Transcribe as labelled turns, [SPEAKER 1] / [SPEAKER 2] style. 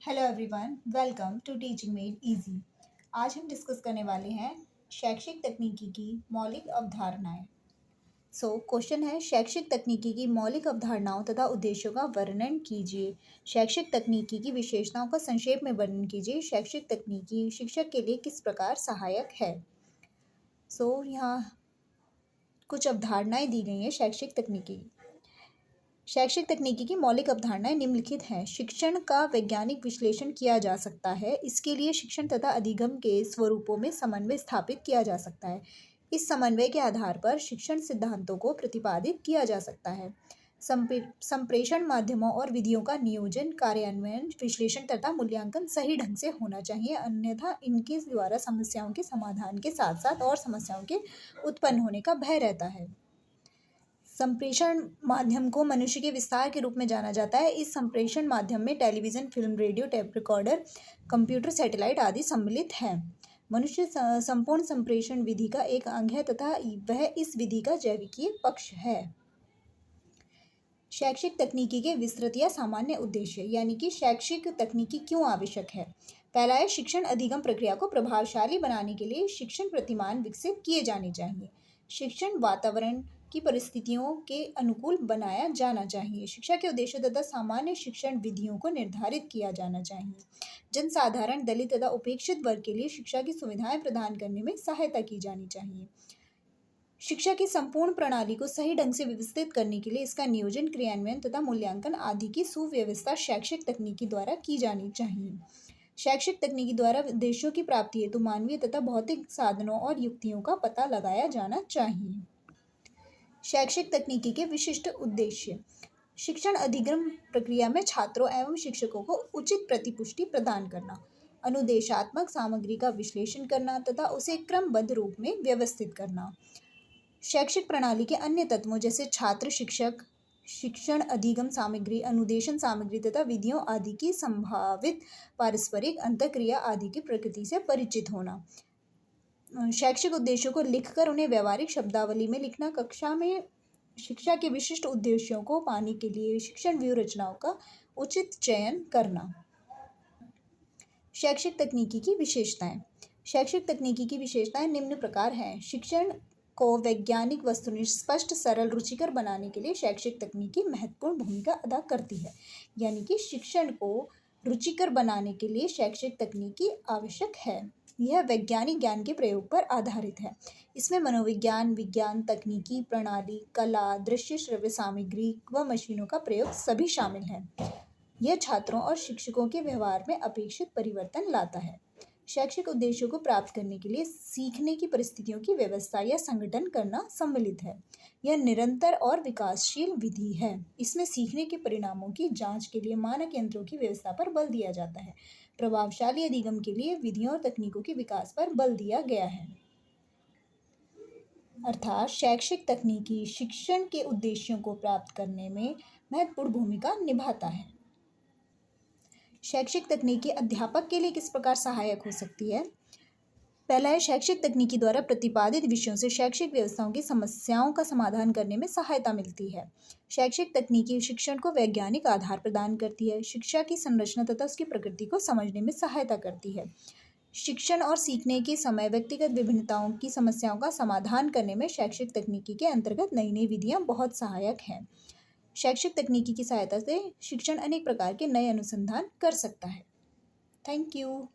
[SPEAKER 1] Hello everyone, welcome to teaching made easy. आज हम discuss करने वाले हैं शैक्षिक तकनीकी की मौलिक अवधारणाएं। क्वेश्चन है, शैक्षिक तकनीकी की मौलिक अवधारणाओं तथा उद्देश्यों का वर्णन कीजिए। शैक्षिक तकनीकी की विशेषताओं का संक्षेप में वर्णन कीजिए। शैक्षिक तकनीकी शिक्षक के लिए किस प्रकार सहायक है। यहाँ कुछ अवधारणाएं दी गई हैं शैक्षिक तकनीकी। शैक्षिक तकनीकी की मौलिक अवधारणाएं निम्नलिखित हैं। शिक्षण का वैज्ञानिक विश्लेषण किया जा सकता है। इसके लिए शिक्षण तथा अधिगम के स्वरूपों में समन्वय स्थापित किया जा सकता है। इस समन्वय के आधार पर शिक्षण सिद्धांतों को प्रतिपादित किया जा सकता है। संप्रेषण माध्यमों और विधियों का नियोजन, कार्यान्वयन, विश्लेषण तथा मूल्यांकन सही ढंग से होना चाहिए, अन्यथा इनके द्वारा समस्याओं के समाधान के साथ साथ और समस्याओं के उत्पन्न होने का भय रहता है। संप्रेषण माध्यम को मनुष्य के विस्तार के रूप में जाना जाता है। इस संप्रेषण माध्यम में television, film, radio, tape recorder, computer, satellite आदि सम्मिलित हैं। मनुष्य संपूर्ण संप्रेषण विधि का एक अंग है तथा वह इस विधि का जैविकीय पक्ष है। शैक्षिक तकनीकी के विस्तृत या सामान्य उद्देश्य, यानी कि शैक्षिक तकनीकी क्यों आवश्यक है। पहला है, शिक्षण अधिगम प्रक्रिया को प्रभावशाली बनाने के लिए शिक्षण प्रतिमान विकसित किए जाने चाहिए। शिक्षण वातावरण की परिस्थितियों के अनुकूल बनाया जाना चाहिए। शिक्षा के उद्देश्य तथा सामान्य शिक्षण विधियों को निर्धारित किया जाना चाहिए। जनसाधारण, दलित तथा उपेक्षित वर्ग के लिए शिक्षा की सुविधाएं प्रदान करने में सहायता की जानी चाहिए। शिक्षा की संपूर्ण प्रणाली को सही ढंग से व्यवस्थित करने के लिए इसका नियोजन, क्रियान्वयन तथा मूल्यांकन आदि की सुव्यवस्था शैक्षिक तकनीकी द्वारा की जानी चाहिए। शैक्षिक तकनीकी द्वारा उद्देश्यों की प्राप्ति हेतु मानवीय तथा भौतिक साधनों और युक्तियों का पता लगाया जाना चाहिए। शैक्षिक तकनीकी के विशिष्ट उद्देश्य, शिक्षण अधिगम प्रक्रिया में छात्रों एवं शिक्षकों को उचित प्रतिपुष्टि प्रदान करना, अनुदेशात्मक सामग्री का विश्लेषण करना तथा उसे क्रमबद्ध रूप में व्यवस्थित करना। शैक्षिक प्रणाली के अन्य तत्वों जैसे छात्र, शिक्षक, शिक्षण अधिगम सामग्री, अनुदेशन सामग्री तथा विधियों आदि की संभावित पारस्परिक अंतःक्रिया आदि की प्रकृति से परिचित होना। शैक्षिक उद्देश्यों को लिखकर उन्हें व्यवहारिक शब्दावली में लिखना। कक्षा में शिक्षा के विशिष्ट उद्देश्यों को पाने के लिए शिक्षण व्यूह रचनाओं का उचित चयन करना। शैक्षिक तकनीकी की विशेषताएं। शैक्षिक तकनीकी की विशेषताएं निम्न प्रकार हैं। शिक्षण को वैज्ञानिक, वस्तुनिष्ठ, स्पष्ट, सरल, रुचिकर बनाने के लिए शैक्षिक तकनीकी महत्वपूर्ण भूमिका अदा करती है। यानी कि शिक्षण को रुचिकर बनाने के लिए शैक्षिक तकनीकी आवश्यक है। यह वैज्ञानिक ज्ञान के प्रयोग पर आधारित है। इसमें मनोविज्ञान, विज्ञान, तकनीकी प्रणाली, कला, दृश्य श्रव्य सामग्री व मशीनों का प्रयोग सभी शामिल है। यह छात्रों और शिक्षकों के व्यवहार में अपेक्षित परिवर्तन लाता है। शैक्षिक उद्देश्यों को प्राप्त करने के लिए सीखने की परिस्थितियों की व्यवस्था या संगठन करना सम्मिलित है। यह निरंतर और विकासशील विधि है। इसमें सीखने के परिणामों की जांच के लिए मानक यंत्रों की व्यवस्था पर बल दिया जाता है। प्रभावशाली अधिगम के लिए विधियों और तकनीकों के विकास पर बल दिया गया है। अर्थात शैक्षिक तकनीकी शिक्षण के उद्देश्यों को प्राप्त करने में महत्वपूर्ण भूमिका निभाता है। शैक्षिक तकनीकी अध्यापक के लिए किस प्रकार सहायक हो सकती है। पहला है, शैक्षिक तकनीकी द्वारा प्रतिपादित विषयों से शैक्षिक व्यवस्थाओं की समस्याओं का समाधान करने में सहायता मिलती है। शैक्षिक तकनीकी शिक्षण को वैज्ञानिक आधार प्रदान करती है। शिक्षा की संरचना तथा उसकी प्रकृति को समझने में सहायता करती है। शिक्षण और सीखने के समय व्यक्तिगत विभिन्नताओं की समस्याओं का समाधान करने में शैक्षिक तकनीकी के अंतर्गत नई नई विधियां बहुत सहायक हैं। शैक्षिक तकनीकी की सहायता से शिक्षण अनेक प्रकार के नए अनुसंधान कर सकता है। Thank you.